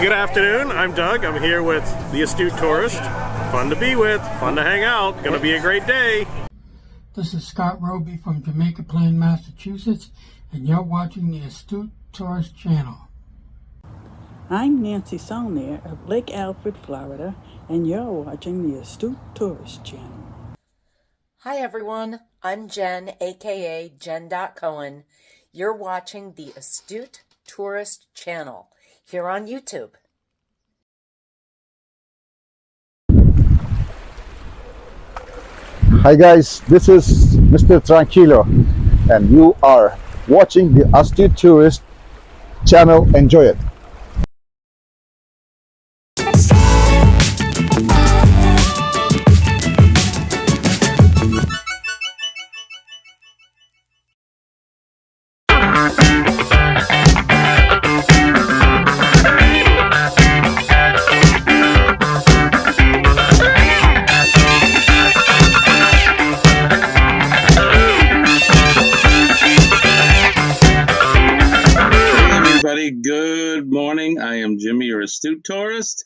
Good afternoon, I'm Doug. I'm here with the Astute Tourist. Fun to be with, fun to hang out, gonna be a great day. This is Scott Roby from Jamaica Plain, Massachusetts, and you're watching the Astute Tourist channel. I'm Nancy Saulnier of Lake Alfred, Florida, and you're watching the Astute Tourist channel. Hi everyone, I'm Jen, aka Jen.Cohen. You're watching the Astute Tourist channel here on YouTube. Hi guys, this is Mr. Tranquilo and you are watching the Astute Tourist channel. Enjoy it. Good morning. I am Jimmy, your Astute Tourist,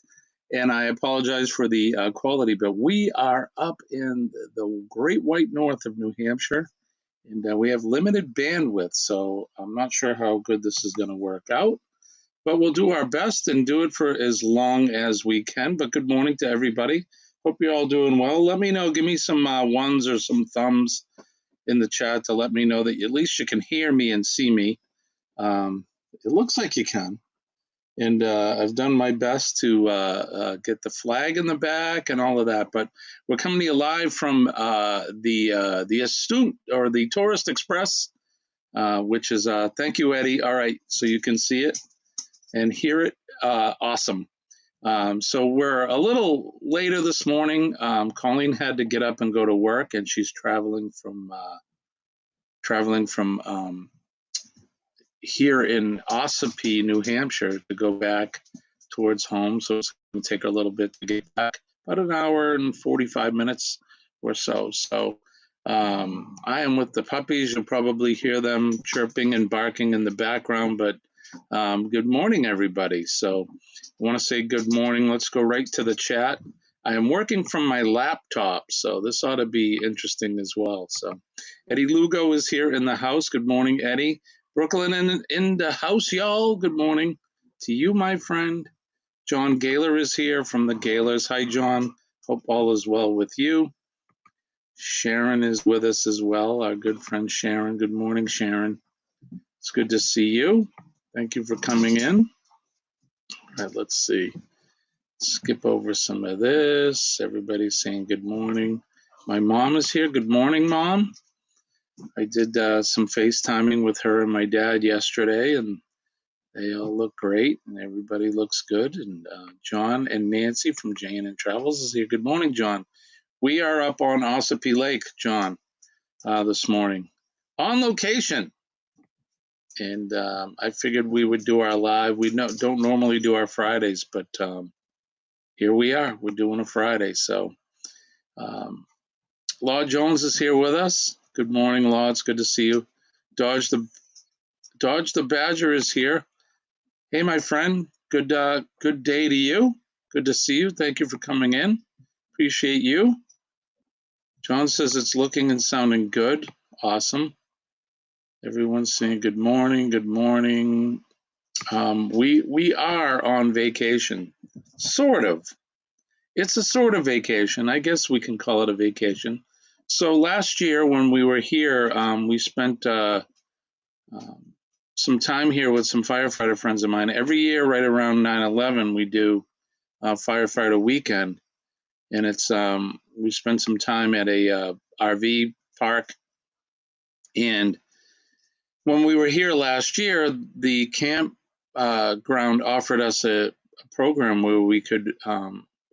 and I apologize for the quality, but we are up in the Great White North of New Hampshire, and we have limited bandwidth, so I'm not sure how good this is going to work out, but we'll do our best and do it for as long as we can. But good morning to everybody. Hope you're all doing well. Let me know. Give me some ones or some thumbs in the chat to let me know that at least you can hear me and see me. It looks like you can. And I've done my best to get the flag in the back and all of that. But we're coming to you live from the Astute or the Tourist Express, which is thank you, Eddie. All right, so you can see it and hear it. Awesome. So we're a little later this morning. Colleen had to get up and go to work, and she's traveling from here in Ossipee, New Hampshire, to go back towards home. So it's going to take a little bit to get back, about an hour and 45 minutes or so. So I am with the puppies. You'll probably hear them chirping and barking in the background, but good morning, everybody. So I want to say good morning. Let's go right to the chat. I am working from my laptop, so this ought to be interesting as well. So Eddie Lugo is here in the house. Good morning, Eddie. Brooklyn in the house, y'all. Good morning to you, my friend. John Gaylor is here from the Gaylors. Hi, John. Hope all is well with you. Sharon is with us as well, our good friend Sharon. Good morning, Sharon. It's good to see you. Thank you for coming in. All right, let's see. Skip over some of this. Everybody's saying good morning. My mom is here. Good morning, Mom. I did some FaceTiming with her and my dad yesterday, and they all look great, and everybody looks good. And John and Nancy from J&N Travels is here. Good morning, John. We are up on Ossipee Lake, John, this morning on location. And I figured we would do our live. We don't normally do our Fridays, but here we are. We're doing a Friday. So Law Jones is here with us. Good morning, Law. It's good to see you. Dodge the Badger is here. Hey, my friend. Good day to you. Good to see you. Thank you for coming in. Appreciate you. John says it's looking and sounding good. Awesome. Everyone's saying good morning. Good morning. We are on vacation, sort of. It's a sort of vacation. I guess we can call it a vacation. So last year when we were here, we spent some time here with some firefighter friends of mine. Every year, right around 9/11, we do firefighter weekend, and it's we spend some time at a RV park. And when we were here last year, the camp ground offered us a program where we could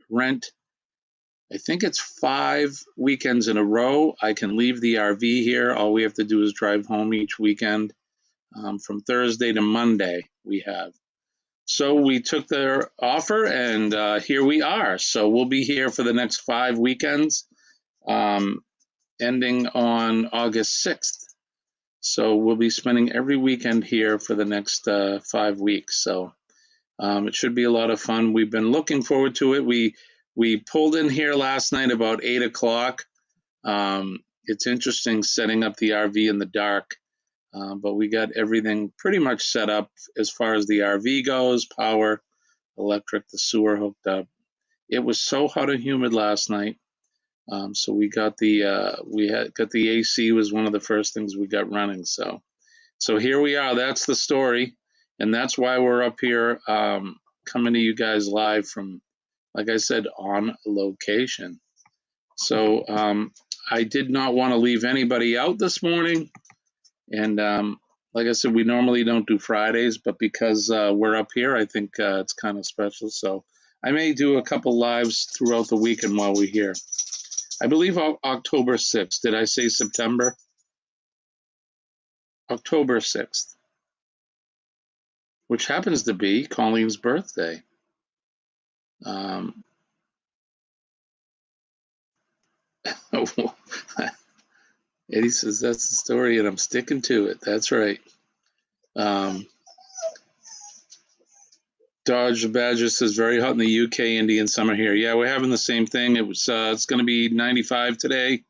rent, I think it's 5 weekends in a row. I can leave the RV here. All we have to do is drive home each weekend. From Thursday to Monday we have. So we took their offer, and here we are. So we'll be here for the next 5 weekends, ending on August 6th. So we'll be spending every weekend here for the next 5 weeks. So it should be a lot of fun. We've been looking forward to it. We pulled in here last night about 8 o'clock. It's interesting setting up the RV in the dark, but we got everything pretty much set up as far as the RV goes, power, electric, the sewer hooked up. It was so hot and humid last night. So we got the AC was one of the first things we got running. So here we are. That's the story, and that's why we're up here coming to you guys live from, like I said, on location. So I did not want to leave anybody out this morning, and like I said, we normally don't do Fridays, but because we're up here, I think it's kind of special. So I may do a couple lives throughout the weekend while we're here. I believe October 6th. Did I say September? October 6th, which happens to be Colleen's birthday. Eddie says that's the story, and I'm sticking to it. That's right. Dodge the Badger says very hot in the UK, Indian summer here. Yeah, we're having the same thing. It's going to be 95 today.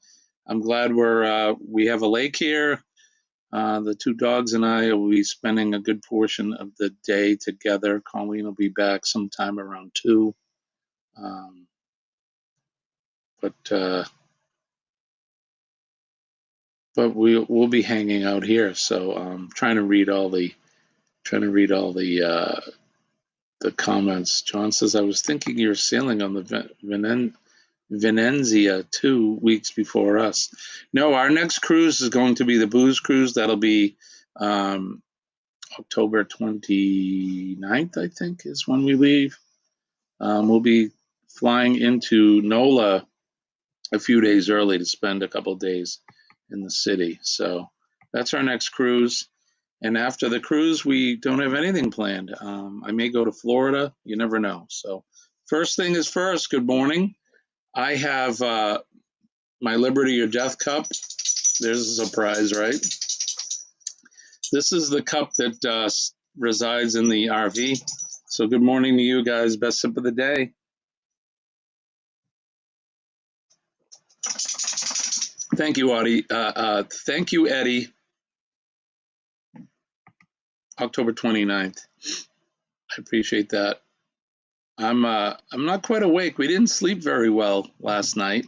I'm glad we have a lake here. The 2 dogs and I will be spending a good portion of the day together. Colleen will be back sometime around 2. But we'll be hanging out here. So trying to read all the comments. John says, I was thinking you're sailing on the Venezia 2 weeks before us. No, our next cruise is going to be the Booze Cruise. That'll be October 29th, I think, is when we leave. We'll be flying into NOLA a few days early to spend a couple days in the city. So that's our next cruise. And after the cruise, we don't have anything planned. I may go to Florida. You never know. So first thing is first, good morning. I have my Liberty or Death cup. There's a surprise, right? This is the cup that resides in the RV. So good morning to you guys. Best sip of the day. Thank you, Audie. Thank you, Eddie. October 29th. I appreciate that. I'm not quite awake. We didn't sleep very well last night.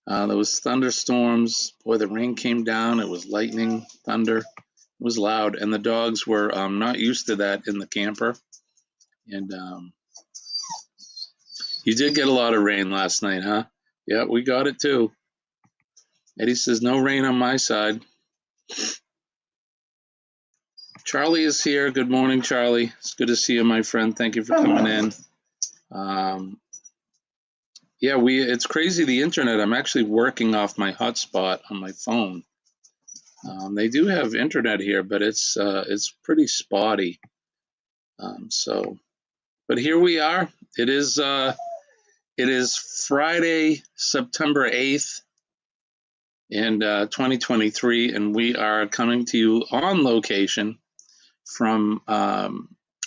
There was thunderstorms. Boy, the rain came down. It was lightning, thunder. It was loud, and the dogs were not used to that in the camper. And you did get a lot of rain last night, huh? Yeah, we got it too. Eddie says, no rain on my side. Charlie is here. Good morning, Charlie. It's good to see you, my friend. Thank you for coming in. Yeah, it's crazy, the internet. I'm actually working off my hotspot on my phone. They do have internet here, but it's pretty spotty. But here we are. It is Friday, September 8th, in 2023, and we are coming to you on location from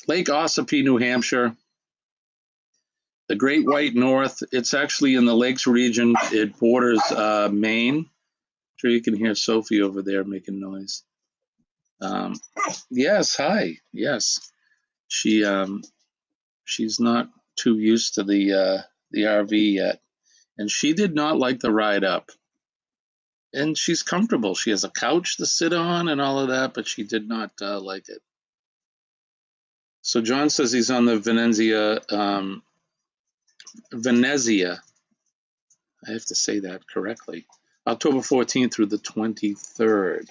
Lake Ossipee, New Hampshire, the Great White North. It's actually in the Lakes region. It borders Maine. I'm sure you can hear Sophie over there making noise. Yes, hi. Yes, she's not too used to the RV yet, and she did not like the ride up. And she's comfortable. She has a couch to sit on and all of that, but she did not like it. So John says he's on the Venezia. I have to say that correctly. October 14th through the 23rd.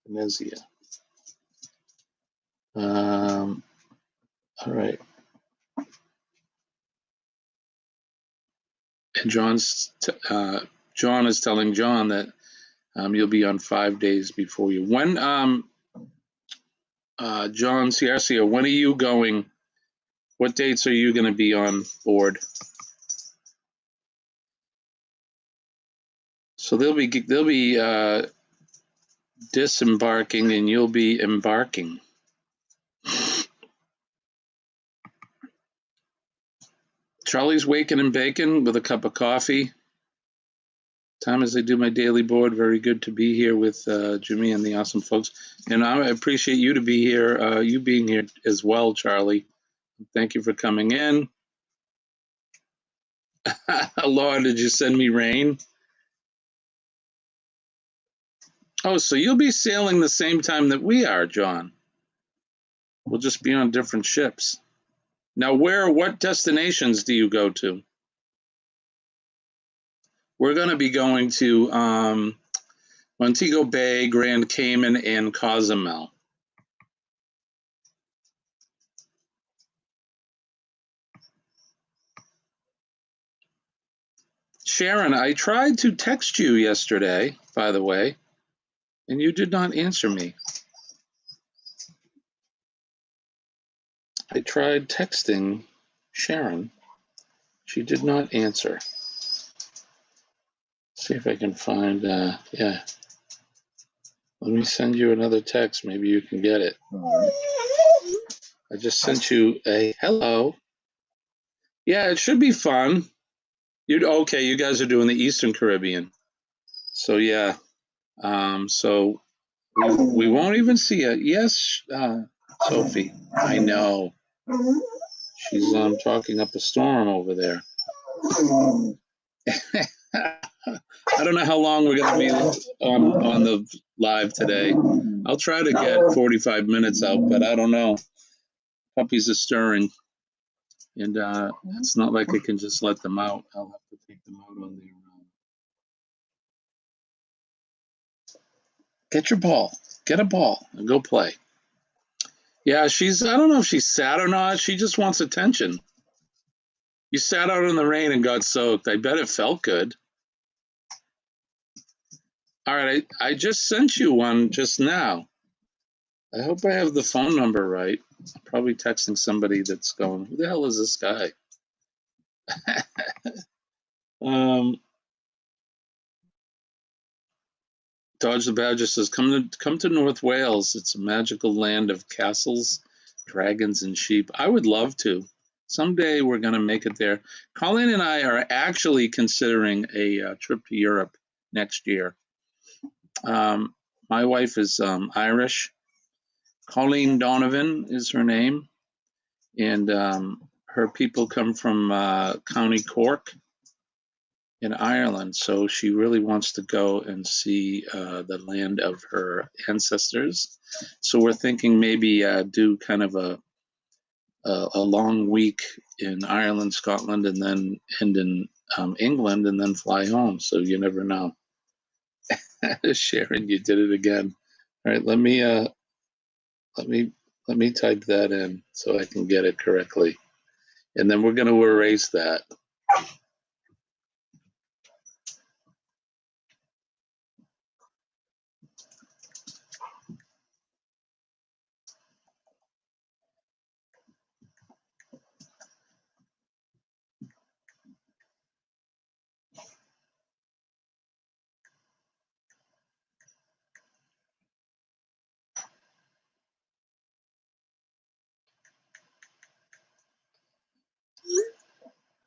Venezia. All right. And John is telling John that you'll be on 5 days before you. When John Ciarcia, when are you going? What dates are you going to be on board? So they'll be disembarking and you'll be embarking. Charlie's waking and baking with a cup of coffee. Time as I do my daily board. Very good to be here with Jimmy and the awesome folks. And I appreciate you to be here, you being here as well, Charlie. Thank you for coming in. Laura, did you send me rain? Oh, so you'll be sailing the same time that we are, John. We'll just be on different ships. Now, what destinations do you go to? We're going to be going to Montego Bay, Grand Cayman, and Cozumel. Sharon, I tried to text you yesterday, by the way, and you did not answer me. I tried texting Sharon. She did not answer. See if I can find, yeah. Let me send you another text. Maybe you can get it. I just sent you a hello. Yeah, it should be fun. Okay, you guys are doing the Eastern Caribbean. So, yeah. So we won't even see it. Yes, Sophie, I know. She's talking up a storm over there. I don't know how long we're going to be on the live today. I'll try to get 45 minutes out, but I don't know. Puppies are stirring, and it's not like I can just let them out. I'll have to take them out on their own. Get your ball. Get a ball and go play. Yeah, I don't know if she's sad or not. She just wants attention. You sat out in the rain and got soaked. I bet it felt good. All right, I just sent you one just now. I hope I have the phone number right. I'm probably texting somebody that's going, who the hell is this guy? Dodge the Badger says, come to North Wales. It's a magical land of castles, dragons, and sheep. I would love to. Someday we're going to make it there. Colleen and I are actually considering a trip to Europe next year. My wife is Irish. Colleen Donovan is her name. And her people come from County Cork in Ireland. So she really wants to go and see the land of her ancestors. So we're thinking maybe do kind of a long week in Ireland, Scotland, and then end in England and then fly home. So you never know. Sharon, you did it again. All right, let me type that in so I can get it correctly. And then we're going to erase that.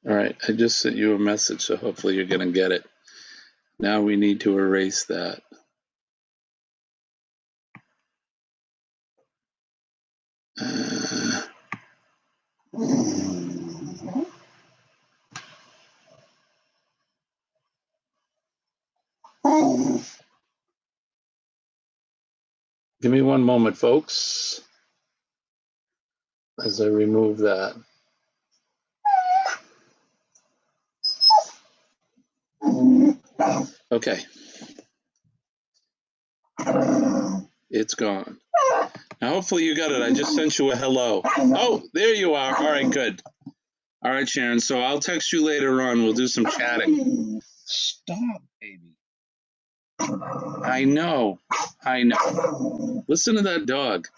All right, I just sent you a message, so hopefully you're going to get it. Now we need to erase that. Give me one moment, folks, as I remove that. Okay. It's gone. Now, hopefully you got it. I just sent you a hello. Oh, there you are. All right, good. All right, Sharon. So I'll text you later on. We'll do some chatting. Stop, baby. I know. Listen to that dog.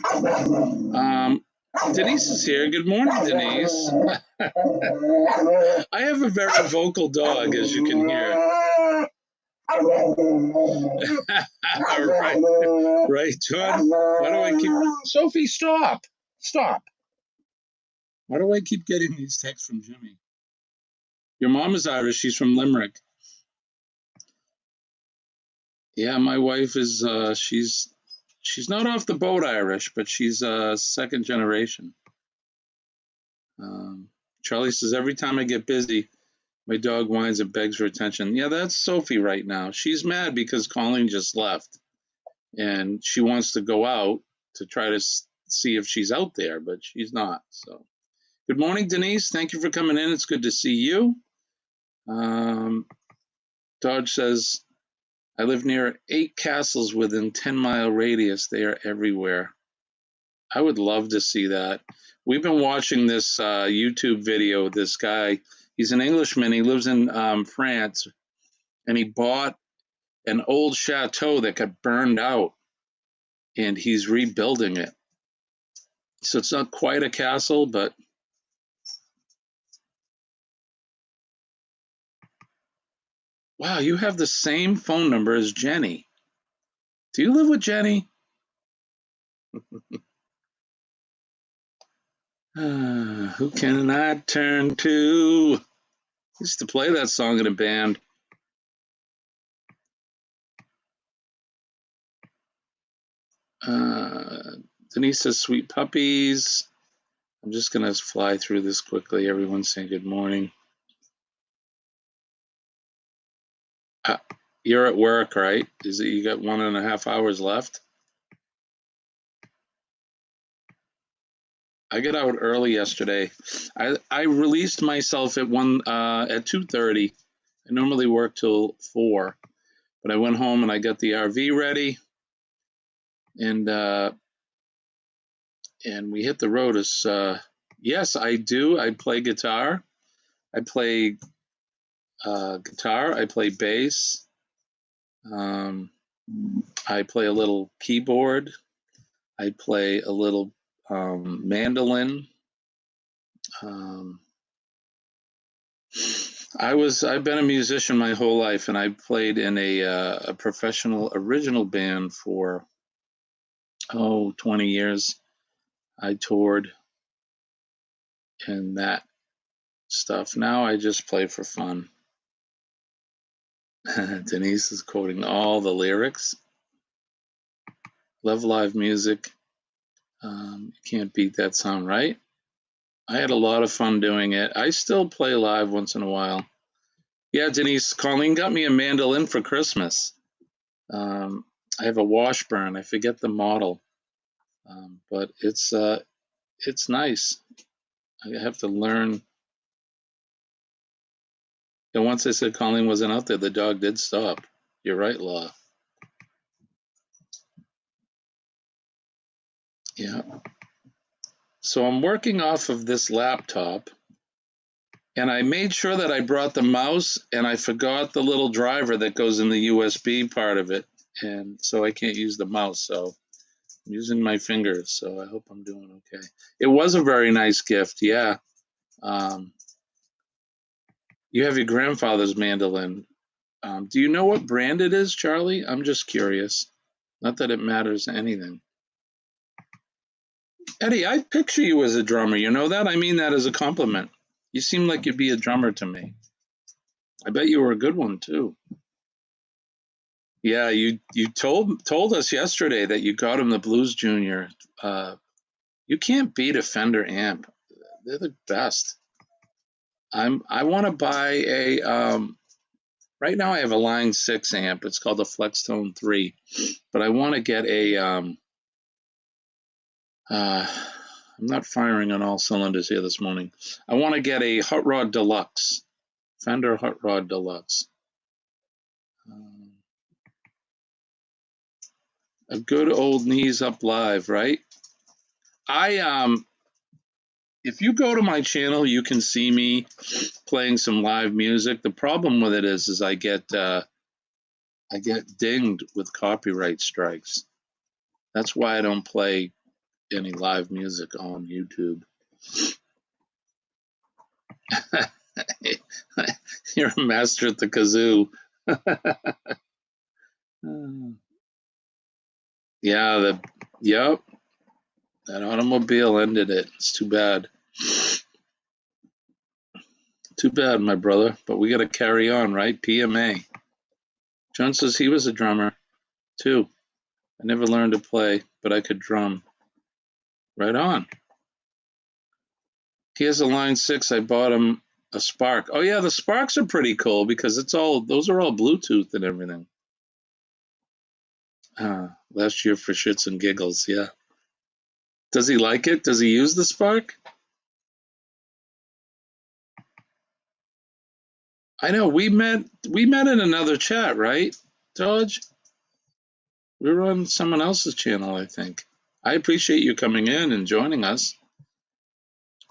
Denise is here. Good morning, Denise. I have a very vocal dog, as you can hear. Right, John? Why do I keep... Sophie, stop. Why do I keep getting these texts from Jimmy? Your mom is Irish. She's from Limerick. Yeah, my wife is, she's not off the boat Irish, but she's second generation. Charlie says, every time I get busy, my dog whines and begs for attention. Yeah, that's Sophie right now. She's mad because Colleen just left. And she wants to go out to try to see if she's out there, but she's not. So, good morning, Denise. Thank you for coming in. It's good to see you. Dodge says, I live near 8 castles within 10-mile radius. They are everywhere. I would love to see that. We've been watching this YouTube video of this guy. He's an Englishman. He lives in France, and he bought an old chateau that got burned out, and he's rebuilding it. So it's not quite a castle, but wow, you have the same phone number as Jenny. Do you live with Jenny? Who can I turn to? I used to play that song in a band. Denise says, sweet puppies. I'm just going to fly through this quickly. Everyone's saying good morning. You're at work, right? Is it you got 1.5 hours left? I got out early yesterday. I released myself at 2:30. I normally work till 4, but I went home and I got the RV ready, and we hit the road. Yes, I do. I play guitar. I play guitar. I play bass. I play a little keyboard. I play a little mandolin. I've been a musician my whole life, and I played in a professional original band for 20 years. I toured and that stuff. Now I just play for fun. Denise is quoting all the lyrics. Love live music. You can't beat that sound, right? I had a lot of fun doing it. I still play live once in a while. Yeah, Denise, Colleen got me a mandolin for Christmas. I have a Washburn. I forget the model, but it's nice. I have to learn. And once I said Colleen wasn't out there, the dog did stop. You're right, Law. Yeah. So I'm working off of this laptop, and I made sure that I brought the mouse, and I forgot the little driver that goes in the USB part of it, and so I can't use the mouse. So I'm using my fingers. So I hope I'm doing okay. It was a very nice gift. Yeah. You have your grandfather's mandolin. Do you know what brand it is, Charlie? I'm just curious. Not that it matters anything. Eddie, I picture you as a drummer. You know that? I mean that as a compliment. You seem like you'd be a drummer to me. I bet you were a good one too. Yeah, you told us yesterday that you got him the Blues Junior. You can't beat a Fender amp. They're the best. I want to buy a right now I have a Line 6 amp. It's called a Flextone 3, but I want to get a I'm not firing on all cylinders here this morning. I want to get a Hot Rod Deluxe, Fender Hot Rod Deluxe. A good old Knees Up Live, right? If you go to my channel, you can see me playing some live music. The problem with it is I get dinged with copyright strikes. That's why I don't play any live music on YouTube. You're a master at the kazoo. Yeah, yep. That automobile ended it. It's too bad. Too bad, my brother. But we got to carry on, right? PMA. John says he was a drummer, too. I never learned to play, but I could drum. Right on. He has a Line 6. I bought him a Spark. Oh, yeah, the Sparks are pretty cool because those are all Bluetooth and everything. Last year for shits and giggles, yeah. Does he like it? Does he use the Spark? I know we met in another chat, right, Dodge? We were on someone else's channel, I think. I appreciate you coming in and joining us.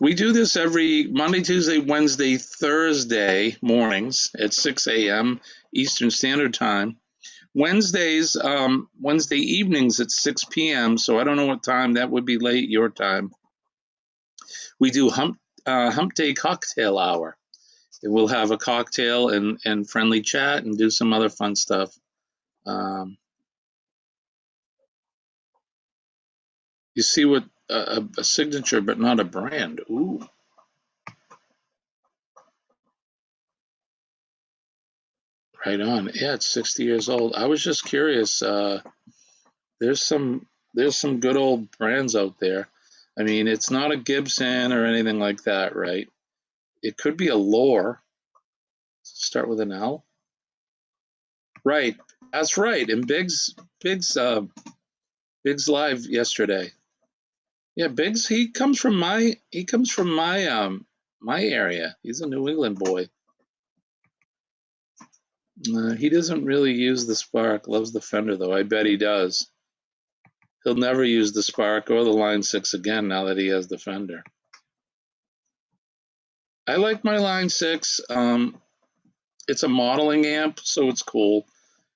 We do this every Monday, Tuesday, Wednesday, Thursday mornings at 6 a.m. Eastern Standard Time. Wednesday evenings at 6 p.m. So I don't know what time that would be late your time. We do Hump Day Cocktail Hour. We'll have a cocktail and friendly chat and do some other fun stuff. You see what a signature, but not a brand. Ooh. Right on. Yeah, it's 60 years old. I was just curious. There's some good old brands out there. I mean, it's not a Gibson or anything like that, right? It could be a Loar. Start with an L. Right. That's right. And Biggs live yesterday. Yeah, Biggs, he comes from my area. He's a New England boy. He doesn't really use the Spark. Loves the Fender, though. I bet he does. He'll never use the Spark or the Line 6 again now that he has the Fender. I like my Line 6. It's a modeling amp, so it's cool.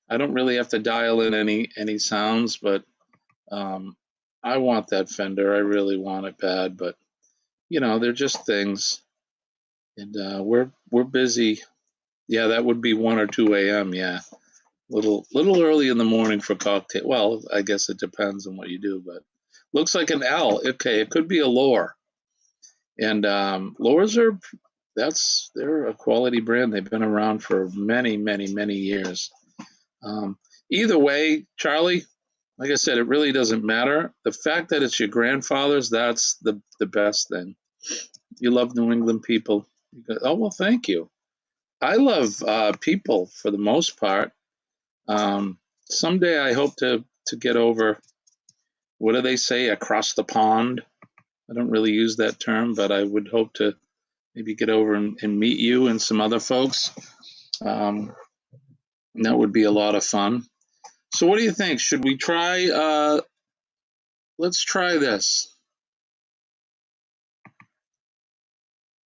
I don't really have to dial in any sounds, but I want that Fender. I really want it bad, but they're just things. And we're busy. Yeah, that would be 1 or 2 a.m. Yeah, little early in the morning for cocktail. Well, I guess it depends on what you do, but looks like an L. Okay, it could be a Loar. And Loars they're a quality brand. They've been around for many, many, many years. Either way, Charlie, like I said, it really doesn't matter. The fact that it's your grandfather's, that's the best thing. You love New England people. Oh, well, thank you. I love people for the most part. Someday I hope to get over, what do they say, across the pond? I don't really use that term, but I would hope to maybe get over and meet you and some other folks. And that would be a lot of fun. So what do you think? Should we try, let's try this.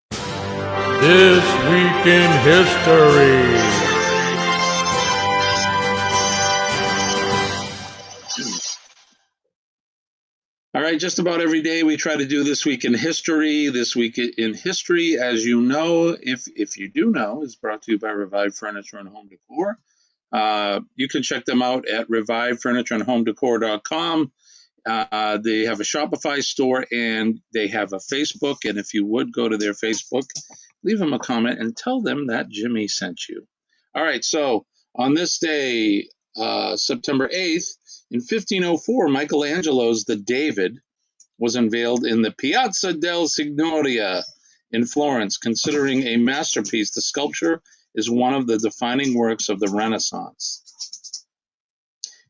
This Week in History. All right, just about every day we try to do This Week in History. This Week in History, as you know, if you do know, is brought to you by Revive Furniture and Home Decor. You can check them out at revivefurnitureandhomedecor.com. They have a Shopify store and they have a Facebook. And if you would go to their Facebook, leave them a comment and tell them that Jimmy sent you. All right, so on this day, September 8th, in 1504, Michelangelo's The David was unveiled in the Piazza del Signoria in Florence. Considering a masterpiece, the sculpture is one of the defining works of the Renaissance.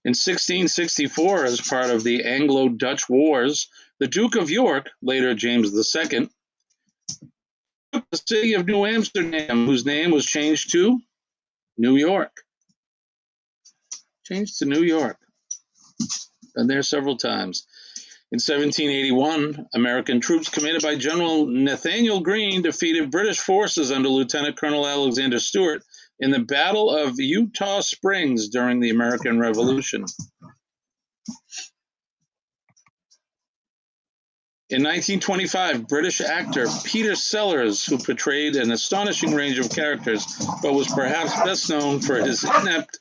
In 1664, as part of the Anglo-Dutch Wars, the Duke of York, later James II, took the city of New Amsterdam, whose name was changed to New York. Changed to New York. Been there several times. In 1781, American troops commanded by General Nathanael Greene defeated British forces under Lieutenant Colonel Alexander Stewart in the Battle of Eutaw Springs during the American Revolution. In 1925, British actor Peter Sellers, who portrayed an astonishing range of characters, but was perhaps best known for his inept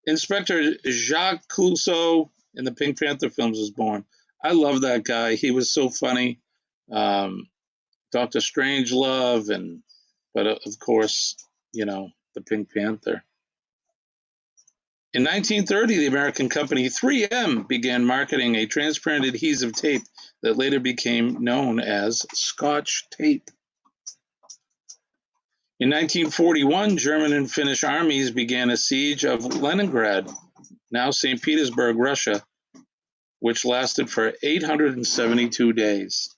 Inspector Jacques Clouseau in the Pink Panther films was born. I love that guy. He was so funny. Dr. Strangelove, but of course, the Pink Panther. In 1930, the American company 3M began marketing a transparent adhesive tape that later became known as Scotch tape. In 1941, German and Finnish armies began a siege of Leningrad, now St. Petersburg, Russia, which lasted for 872 days.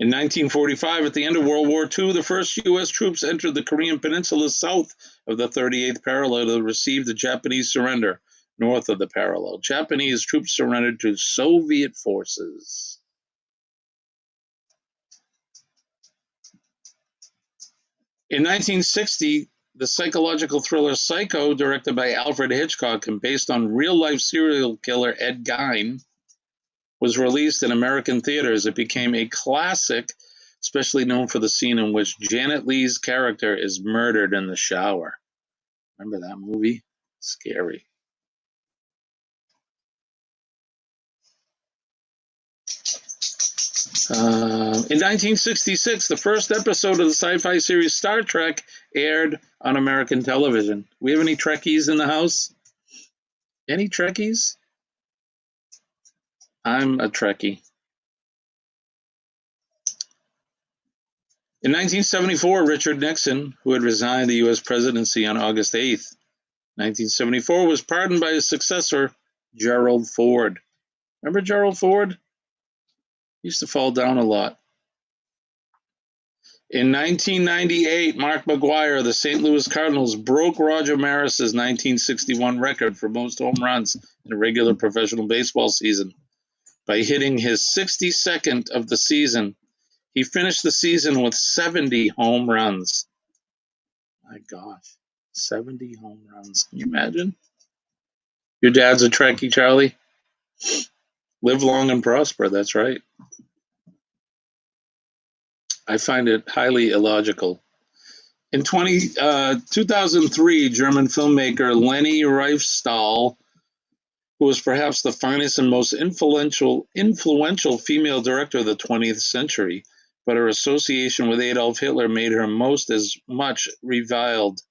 In 1945, at the end of World War II, the first U.S. troops entered the Korean Peninsula south of the 38th parallel to receive the Japanese surrender north of the parallel. Japanese troops surrendered to Soviet forces. In 1960, the psychological thriller Psycho, directed by Alfred Hitchcock and based on real-life serial killer Ed Gein, was released in American theaters. It became a classic, especially known for the scene in which Janet Leigh's character is murdered in the shower. Remember that movie? Scary. In 1966, the first episode of the sci-fi series Star Trek aired on American television. We have any Trekkies in the house? Any Trekkies? I'm a Trekkie. In 1974, Richard Nixon, who had resigned the U.S. presidency on August 8th, 1974, was pardoned by his successor, Gerald Ford. Remember Gerald Ford? He used to fall down a lot. In 1998, Mark McGwire of the St. Louis Cardinals broke Roger Maris's 1961 record for most home runs in a regular professional baseball season by hitting his 62nd of the season. He finished the season with 70 home runs. My gosh, 70 home runs. Can you imagine? Your dad's a Trekkie, Charlie? Live long and prosper, that's right. I find it highly illogical. In 2003, German filmmaker Leni Riefenstahl, who was perhaps the finest and most influential female director of the 20th century, but her association with Adolf Hitler made her most as much reviled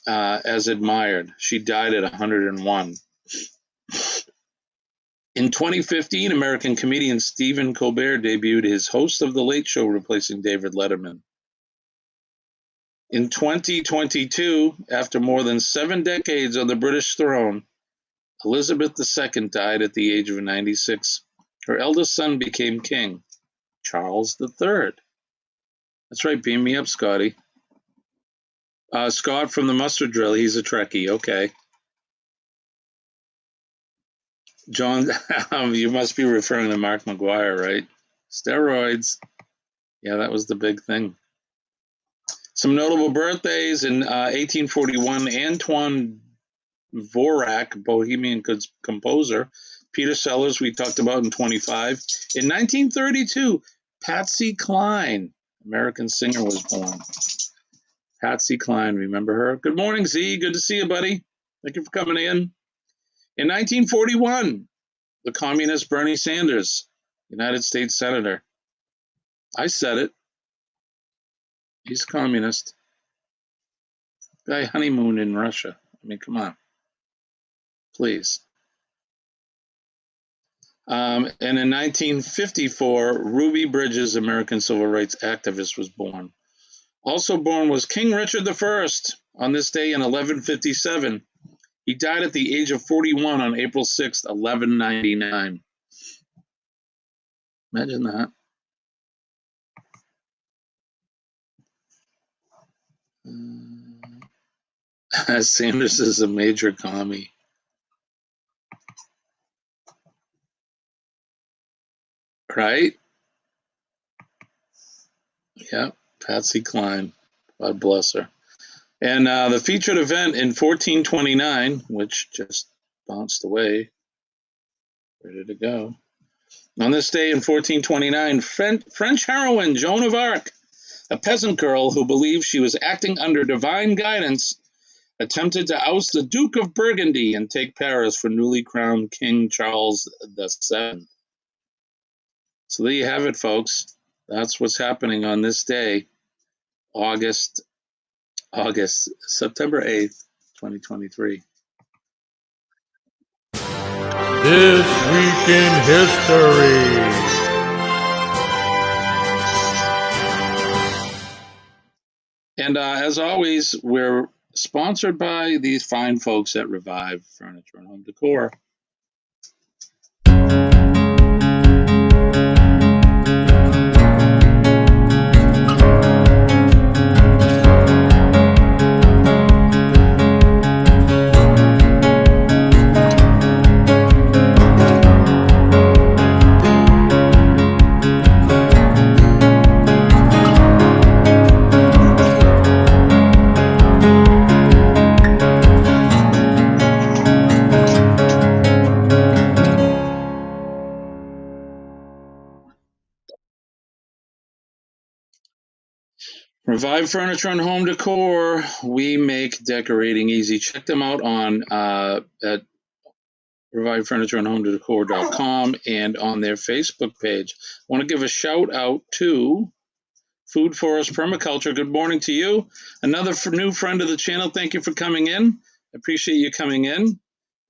as admired. She died at 101. In 2015, American comedian Stephen Colbert debuted his Host of the Late Show, replacing David Letterman. In 2022, after more than 7 decades on the British throne, Elizabeth II died at the age of 96. Her eldest son became king, Charles III. That's right, beam me up, Scotty. Scott from the Mustard Drill. He's a Trekkie. Okay. John, you must be referring to Mark McGuire, right? Steroids. Yeah, that was the big thing. Some notable birthdays in 1841, Antoine Dvorak, Bohemian composer. Peter Sellers, we talked about in 25. In 1932, Patsy Cline, American singer, was born. Patsy Cline, remember her? Good morning, Z. Good to see you, buddy. Thank you for coming in. In 1941, the communist Bernie Sanders, United States Senator. I said it. He's communist. Guy honeymooned in Russia. I mean, come on. Please. And in 1954, Ruby Bridges, American civil rights activist, was born. Also born was King Richard I on this day in 1157. He died at the age of 41 on April 6th, 1199. Imagine that. Sanders is a major commie. Right? Yeah, Patsy Cline. God bless her. And the featured event in 1429, which just bounced away. Where did it go? On this day in 1429, French heroine Joan of Arc, a peasant girl who believed she was acting under divine guidance, attempted to oust the Duke of Burgundy and take Paris for newly crowned King Charles VII. So there you have it, folks. That's what's happening on this day, September 8th, 2023. This Week in History. And as always, we're sponsored by these fine folks at Revive Furniture and Home Decor. Revive Furniture and Home Decor. We make decorating easy. Check them out on at revivefurnitureandhomedecor.com and on their Facebook page. I want to give a shout out to Food Forest Permaculture. Good morning to you. Another new friend of the channel. Thank you for coming in. I appreciate you coming in.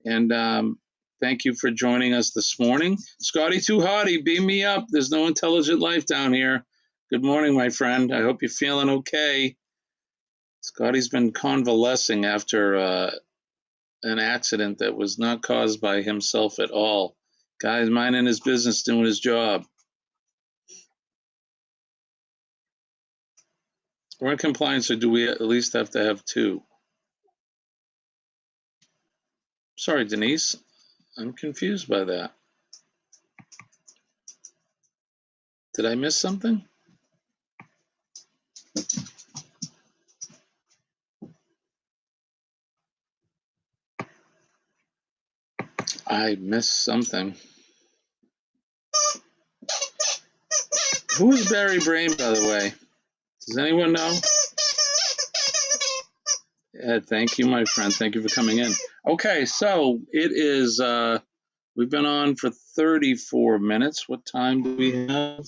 And thank you for joining us this morning. Scotty Too Hotty, beam me up. There's no intelligent life down here. Good morning, my friend. I hope you're feeling okay. Scotty's been convalescing after an accident that was not caused by himself at all. Guy's minding his business, doing his job. We're in compliance, or do we at least have to have two? Sorry, Denise. I'm confused by that. Did I miss something? I missed something. Who is Barry Brain, by the way? Does anyone know? Ed, thank you, my friend. Thank you for coming in. Okay, so it is, we've been on for 34 minutes. What time do we have?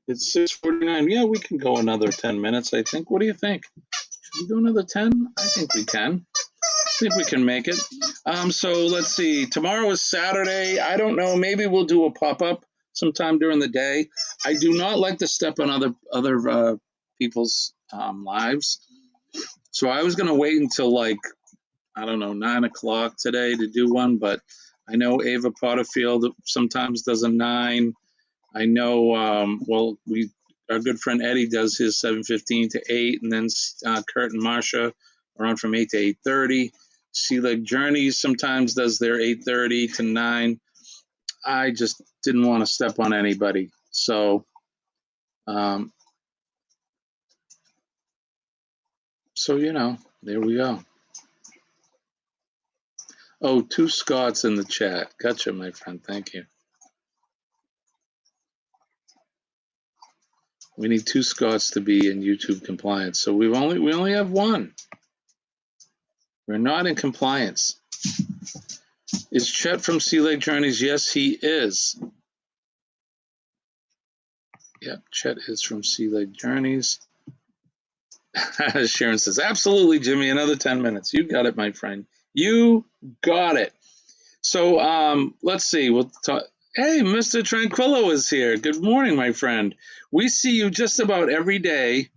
It's 6:49. Yeah, we can go another 10 minutes, I think. What do you think? Should we do another 10? I think we can. I think we can make it. So let's see. Tomorrow is Saturday. I don't know. Maybe we'll do a pop-up sometime during the day. I do not like to step on other people's lives. So I was going to wait until 9 o'clock today to do one, but I know Ava Potterfield sometimes does a 9. I know, our good friend Eddie does his 7:15 to 8, and then Kurt and Marsha around from 8 to 8:30. Sea Lake Journeys sometimes does their 8:30 to 9. I just didn't want to step on anybody. So, there we go. Oh, 2 Scots in the chat. Gotcha, my friend. Thank you. We need 2 Scots to be in YouTube compliance. So we only have 1. We're not in compliance. Is Chet from Sea Lake Journeys? Yes, he is. Yep, Chet is from Sea Lake Journeys. Sharon says, absolutely, Jimmy, another 10 minutes. You got it, my friend. You got it. So let's see. We'll talk. Hey, Mr. Tranquillo is here. Good morning, my friend. We see you just about every day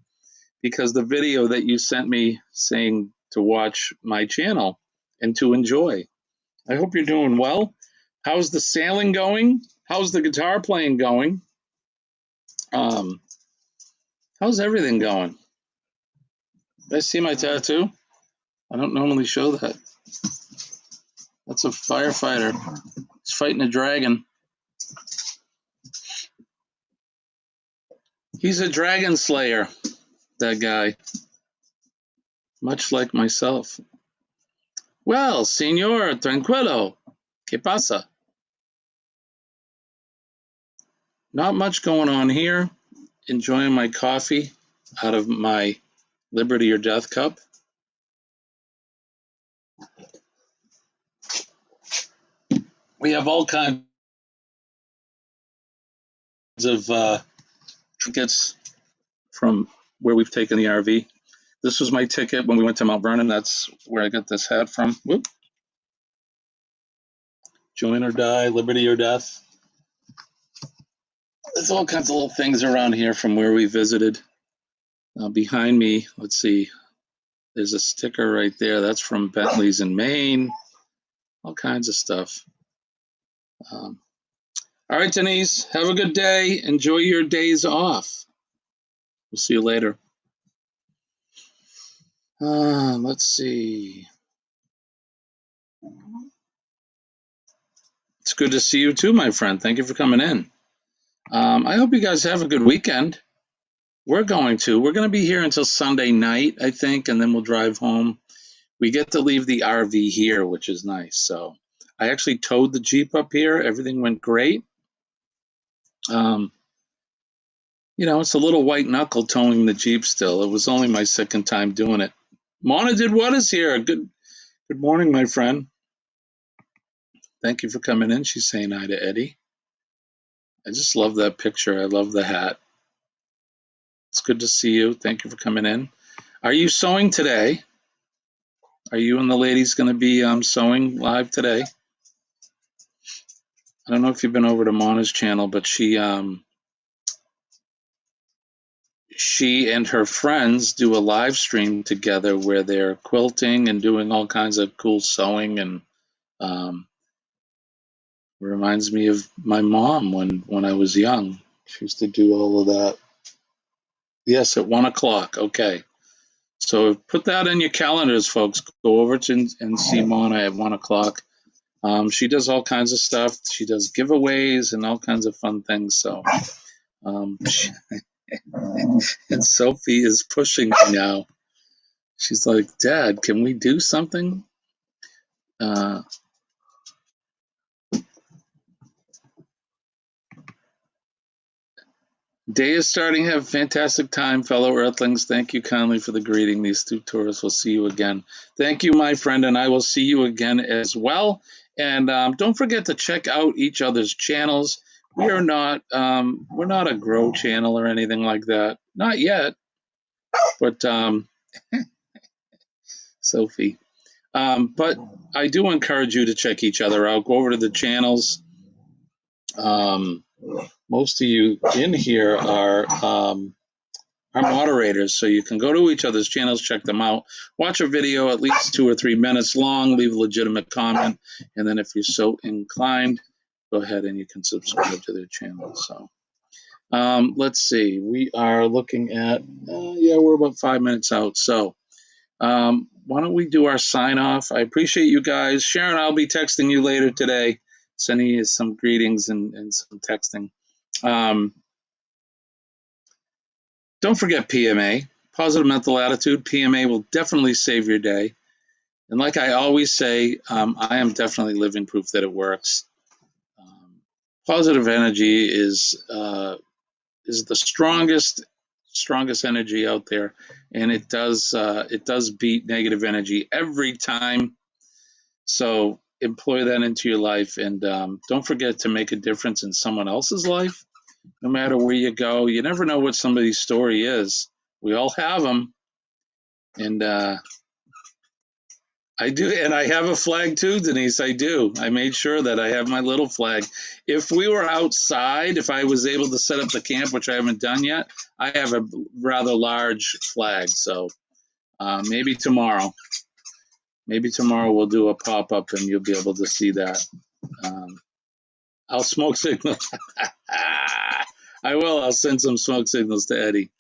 because the video that you sent me saying to watch my channel and to enjoy. I hope you're doing well. How's the sailing going? How's the guitar playing going? How's everything going? Did I see my tattoo? I don't normally show that. That's a firefighter. He's fighting a dragon. He's a dragon slayer, that guy. Much like myself. Well, Señor Tranquilo, ¿qué pasa? Not much going on here. Enjoying my coffee out of my Liberty or Death cup. We have all kinds of trinkets from where we've taken the RV. This was my ticket when we went to Mount Vernon. That's where I got this hat from. Whoop. Join or die, Liberty or Death. There's all kinds of little things around here from where we visited. Behind me, let's see, there's a sticker right there. That's from Bentley's in Maine. All kinds of stuff. All right, Denise, have a good day. Enjoy your days off. We'll see you later. Let's see. It's good to see you too, my friend. Thank you for coming in. I hope you guys have a good weekend. We're going to be here until Sunday night, I think, and then we'll drive home. We get to leave the RV here, which is nice. So I actually towed the Jeep up here. Everything went great. It's a little white knuckle towing the Jeep still. It was only my second time doing it. Mona did what is here. Good morning, my friend. Thank you for coming in. She's saying hi to Eddie. I just love that picture. I love the hat. It's good to see you. Thank you for coming in. Are you sewing today? Are you and the ladies going to be sewing live today? I don't know if you've been over to Mona's channel, but she and her friends do a live stream together where they're quilting and doing all kinds of cool sewing, and reminds me of my mom when I was young. She used to do all of that. Yes, at 1 o'clock. Okay. So put that in your calendars, folks. Go over to and see Mona at 1 o'clock. She does all kinds of stuff. She does giveaways and all kinds of fun things. So, and Sophie is pushing me now. She's like, Dad, can we do something? Day is starting. Have a fantastic time, fellow Earthlings. Thank you kindly for the greeting. These two tourists will see you again. Thank you, my friend, and I will see you again as well. And don't forget to check out each other's channels. We're not a grow channel or anything like that. Not yet. But Sophie. But I do encourage you to check each other out. Go over to the channels. Most of you in here are moderators, so you can go to each other's channels, check them out, watch a video at least 2 or 3 minutes long, leave a legitimate comment, and then if you're so inclined, go ahead and you can subscribe to their channel. So let's see, we are looking at, we're about 5 minutes out. So why don't we do our sign off? I appreciate you guys. Sharon, I'll be texting you later today, sending you some greetings and some texting. Don't forget PMA, positive mental attitude. PMA will definitely save your day. And like I always say, I am definitely living proof that it works. Positive energy is the strongest energy out there, and it does beat negative energy every time. So employ that into your life, and don't forget to make a difference in someone else's life. No matter where you go, you never know what somebody's story is. We all have them, and I do, and I have a flag too, Denise. I do. I made sure that I have my little flag. If we were outside, if I was able to set up the camp, which I haven't done yet, I have a rather large flag. So maybe tomorrow we'll do a pop-up and you'll be able to see that. I'll smoke signal. I will. I'll send some smoke signals to Eddie.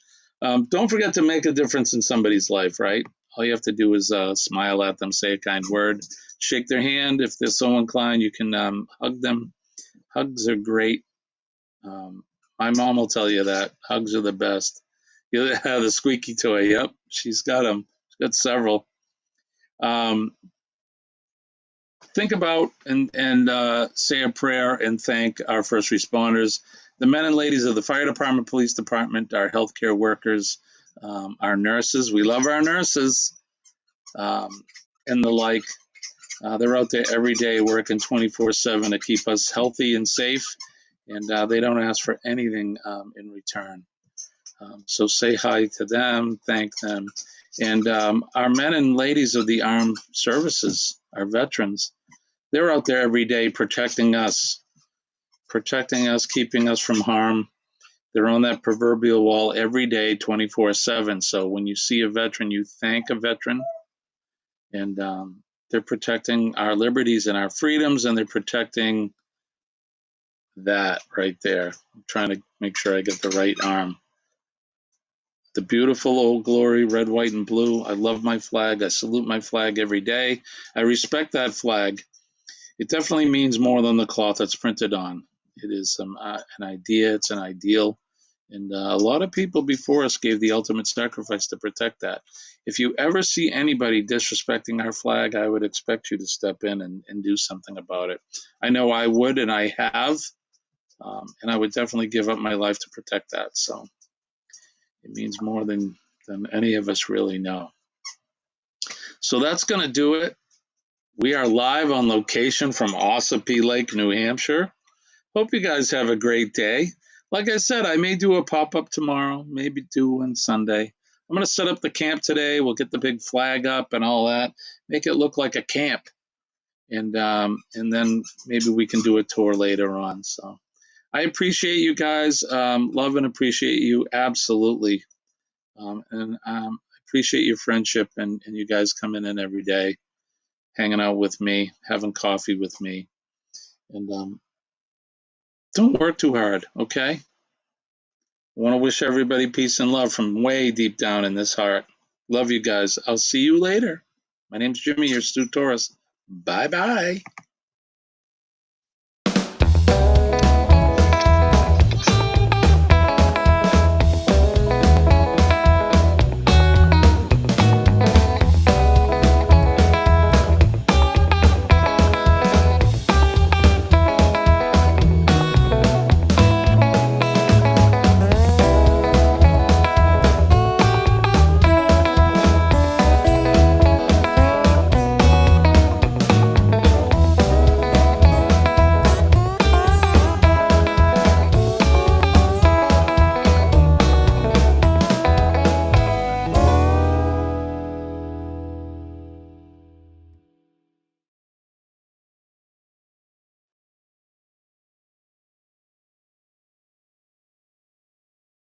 Don't forget to make a difference in somebody's life, right? All you have to do is smile at them, say a kind word, shake their hand. If they're so inclined, you can hug them. Hugs are great. My mom will tell you that. Hugs are the best. You have the squeaky toy. Yep, she's got them. She's got several. Think about and say a prayer and thank our first responders, the men and ladies of the fire department, police department, our healthcare workers, our nurses. We love our nurses and the like. They're out there every day working 24/7 to keep us healthy and safe, and they don't ask for anything in return. So say hi to them, thank them. And our men and ladies of the armed services, our veterans, they're out there every day protecting us, keeping us from harm. They're on that proverbial wall every day, 24/7. So when you see a veteran, you thank a veteran. And they're protecting our liberties and our freedoms, and they're protecting that right there. I'm trying to make sure I get the right arm. The beautiful Old Glory, red, white, and blue. I love my flag. I salute my flag every day. I respect that flag. It definitely means more than the cloth it's printed on. It is an idea. It's an ideal. And a lot of people before us gave the ultimate sacrifice to protect that. If you ever see anybody disrespecting our flag, I would expect you to step in and do something about it. I know I would, and I have. And I would definitely give up my life to protect that. So it means more than any of us really know. So that's going to do it. We are live on location from Ossipee Lake, New Hampshire. Hope you guys have a great day. Like I said, I may do a pop-up tomorrow, maybe do one Sunday. I'm going to set up the camp today. We'll get the big flag up and all that, make it look like a camp. And then maybe we can do a tour later on. So I appreciate you guys. Love and appreciate you, absolutely. And appreciate your friendship and you guys coming in every day, hanging out with me, having coffee with me. And don't work too hard, okay? I want to wish everybody peace and love from way deep down in this heart. Love you guys. I'll see you later. My name's Jimmy, your Stu Torres. Bye-bye.